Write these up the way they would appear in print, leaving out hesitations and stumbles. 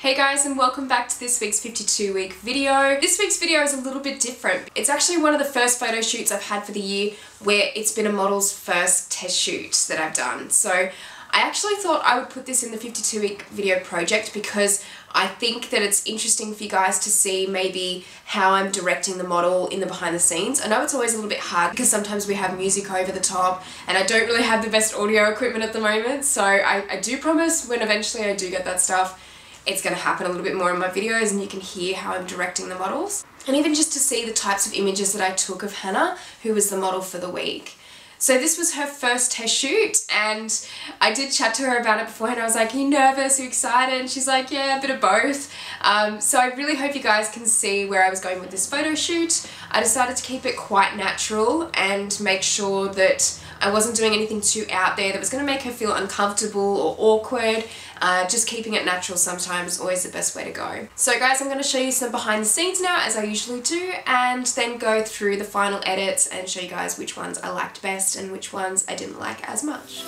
Hey guys, and welcome back to this week's 52-week video. This week's video is a little bit different. It's actually one of the first photo shoots I've had for the year where it's been a model's first test shoot that I've done. So I actually thought I would put this in the 52-week video project because I think that it's interesting for you guys to see maybe how I'm directing the model in the behind the scenes. I know it's always a little bit hard because sometimes we have music over the top and I don't really have the best audio equipment at the moment. So I do promise when eventually I do get that stuff, it's going to happen a little bit more in my videos and you can hear how I'm directing the models. And even just to see the types of images that I took of Hannah, who was the model for the week. So this was her first test shoot and I did chat to her about it beforehand. I was like, are you nervous? Are you excited? And she's like, yeah, a bit of both. So I really hope you guys can see where I was going with this photo shoot. I decided to keep it quite natural and make sure that I wasn't doing anything too out there that was going to make her feel uncomfortable or awkward. Just keeping it natural sometimes always the best way to go. So guys, I'm going to show you some behind the scenes now as I usually do, and then go through the final edits and show you guys which ones I liked best and which ones I didn't like as much.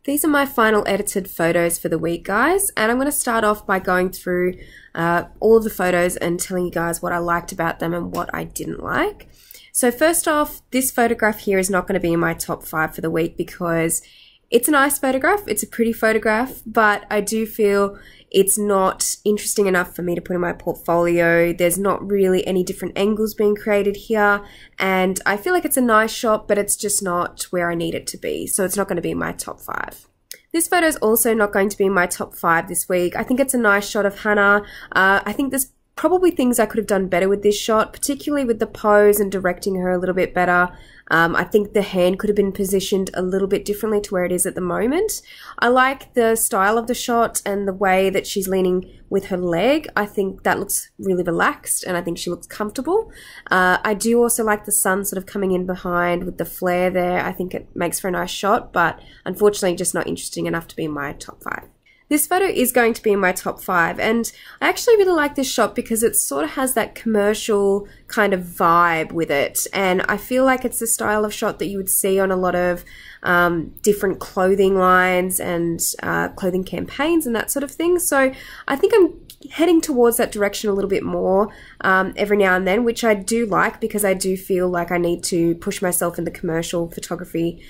These are my final edited photos for the week, guys, and I'm going to start off by going through all of the photos and telling you guys what I liked about them and what I didn't like. So first off, this photograph here is not going to be in my top 5 for the week because it's a nice photograph, it's a pretty photograph, but I do feel it's not interesting enough for me to put in my portfolio. There's not really any different angles being created here, and I feel like it's a nice shot, but it's just not where I need it to be, so it's not going to be in my top 5. This photo is also not going to be in my top 5 this week. I think it's a nice shot of Hannah. I think this probably things I could have done better with this shot, particularly with the pose and directing her a little bit better. I think the hand could have been positioned a little bit differently to where it is at the moment. I like the style of the shot and the way that she's leaning with her leg. I think that looks really relaxed and I think she looks comfortable. I do also like the sun sort of coming in behind with the flare there. I think it makes for a nice shot, but unfortunately just not interesting enough to be in my top 5. This photo is going to be in my top 5, and I actually really like this shot because it sort of has that commercial kind of vibe with it, and I feel like it's the style of shot that you would see on a lot of different clothing lines and clothing campaigns and that sort of thing. So I think I'm heading towards that direction a little bit more every now and then, which I do like because I do feel like I need to push myself in the commercial photography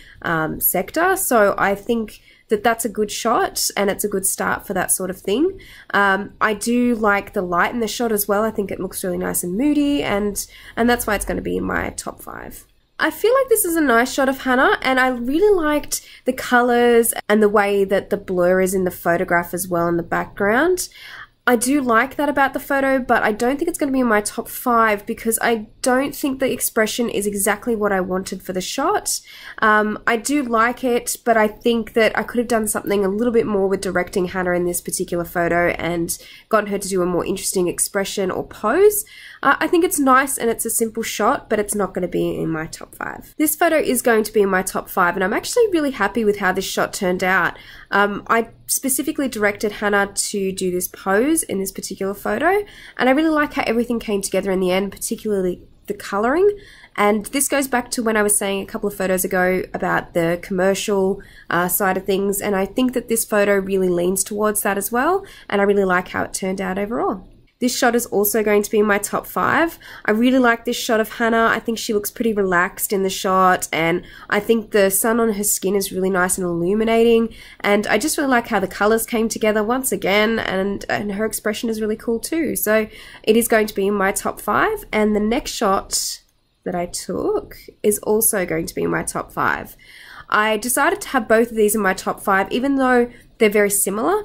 sector. So I think that that's a good shot and it's a good start for that sort of thing. I do like the light in the shot as well. I think it looks really nice and moody, and that's why it's going to be in my top 5. I feel like this is a nice shot of Hannah, and I really liked the colors and the way that the blur is in the photograph as well in the background. I do like that about the photo, but I don't think it's going to be in my top 5 because I don't think the expression is exactly what I wanted for the shot. I do like it, but I think that I could have done something a little bit more with directing Hannah in this particular photo and gotten her to do a more interesting expression or pose. I think it's nice and it's a simple shot, but it's not going to be in my top 5. This photo is going to be in my top 5, and I'm actually really happy with how this shot turned out. I specifically directed Hannah to do this pose in this particular photo, and I really like how everything came together in the end, particularly the colouring. And this goes back to when I was saying a couple of photos ago about the commercial side of things, and I think that this photo really leans towards that as well, and I really like how it turned out overall. This shot is also going to be in my top 5. I really like this shot of Hannah. I think she looks pretty relaxed in the shot, and I think the sun on her skin is really nice and illuminating, and I just really like how the colors came together once again, and her expression is really cool too. So it is going to be in my top 5, and the next shot that I took is also going to be in my top 5. I decided to have both of these in my top 5, even though they're very similar.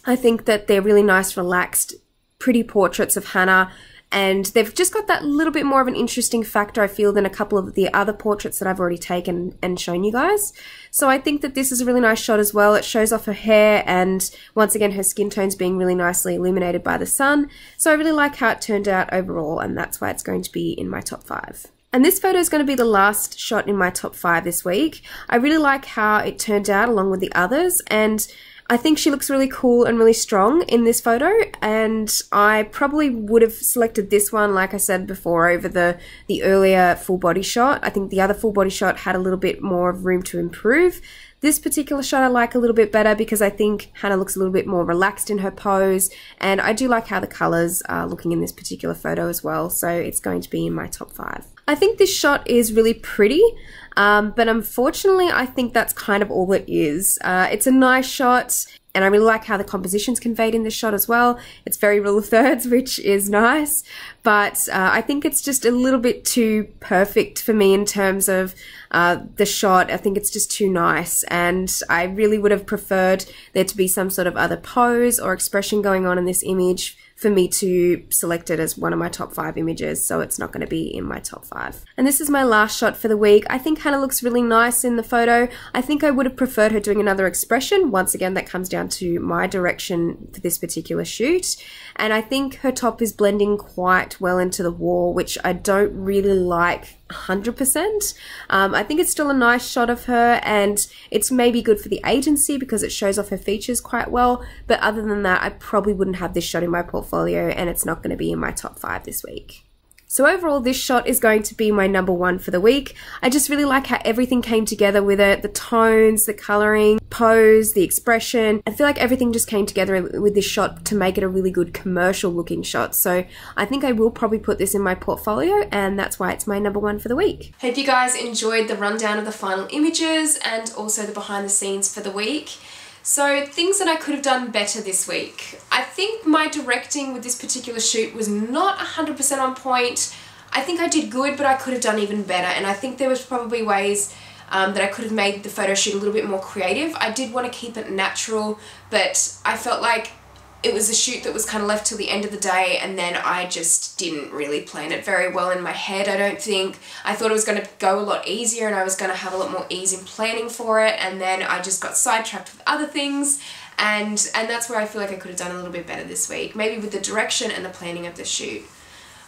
I think that they're really nice, relaxed, pretty portraits of Hannah, and they've just got that little bit more of an interesting factor, I feel, than a couple of the other portraits that I've already taken and shown you guys. So I think that this is a really nice shot as well. It shows off her hair, and once again her skin tones being really nicely illuminated by the sun. So I really like how it turned out overall, and that's why it's going to be in my top 5. And this photo is going to be the last shot in my top 5 this week. I really like how it turned out along with the others, and I think she looks really cool and really strong in this photo, and I probably would have selected this one, like I said before, over the earlier full body shot. I think the other full body shot had a little bit more of room to improve. This particular shot I like a little bit better because I think Hannah looks a little bit more relaxed in her pose, and I do like how the colours are looking in this particular photo as well, so it's going to be in my top 5. I think this shot is really pretty, but unfortunately I think that's kind of all it is. It's a nice shot, and I really like how the composition's conveyed in this shot as well. It's very rule of thirds, which is nice, but I think it's just a little bit too perfect for me in terms of the shot. I think it's just too nice, and I really would have preferred there to be some sort of other pose or expression going on in this image for me to select it as one of my top 5 images, so it's not going to be in my top 5. And this is my last shot for the week. I think Hannah looks really nice in the photo. I think I would have preferred her doing another expression. Once again, that comes down to my direction for this particular shoot. And I think her top is blending quite well into the wall, which I don't really like 100%. I think it's still a nice shot of her, and it's maybe good for the agency because it shows off her features quite well, but other than that I probably wouldn't have this shot in my portfolio, and it's not going to be in my top 5 this week. So overall, this shot is going to be my number 1 for the week. I just really like how everything came together with it. The tones, the colouring, pose, the expression. I feel like everything just came together with this shot to make it a really good commercial looking shot. So I think I will probably put this in my portfolio, and that's why it's my number 1 for the week. Hope you guys enjoyed the rundown of the final images and also the behind the scenes for the week. So things that I could have done better this week. I think my directing with this particular shoot was not 100% on point. I think I did good, but I could have done even better, and I think there was probably ways that I could have made the photo shoot a little bit more creative. I did want to keep it natural, but I felt like it was a shoot that was kind of left till the end of the day, and then I just didn't really plan it very well in my head, I don't think. I thought it was going to go a lot easier and I was going to have a lot more ease in planning for it, and then I just got sidetracked with other things, and that's where I feel like I could have done a little bit better this week, maybe with the direction and the planning of the shoot.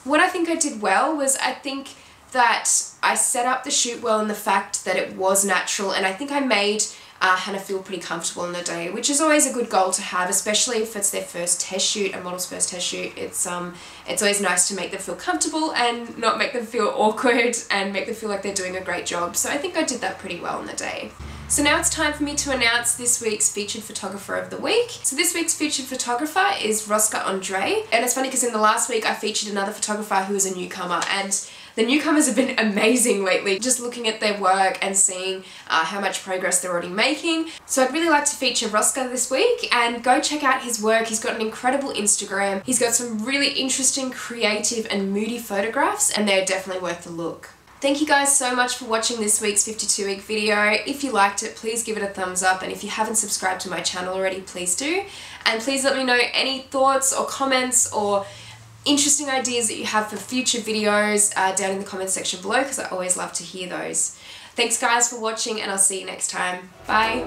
What I think I did well was I think that I set up the shoot well in the fact that it was natural, and I think I made Hannah feel pretty comfortable in the day, which is always a good goal to have, especially if it's their first test shoot, a model's first test shoot. It's always nice to make them feel comfortable and not make them feel awkward and make them feel like they're doing a great job. So I think I did that pretty well in the day. So now it's time for me to announce this week's featured photographer of the week. So this week's featured photographer is Rosca Andrei, and it's funny because in the last week I featured another photographer who was a newcomer, and the newcomers have been amazing lately, just looking at their work and seeing how much progress they're already making. So I'd really like to feature Rosca this week, and go check out his work. He's got an incredible Instagram. He's got some really interesting, creative and moody photographs, and they're definitely worth the look. Thank you guys so much for watching this week's 52-week video. If you liked it, please give it a thumbs up, and if you haven't subscribed to my channel already, please do. And please let me know any thoughts or comments or interesting ideas that you have for future videos down in the comments section below, because I always love to hear those. Thanks guys for watching, and I'll see you next time. Bye!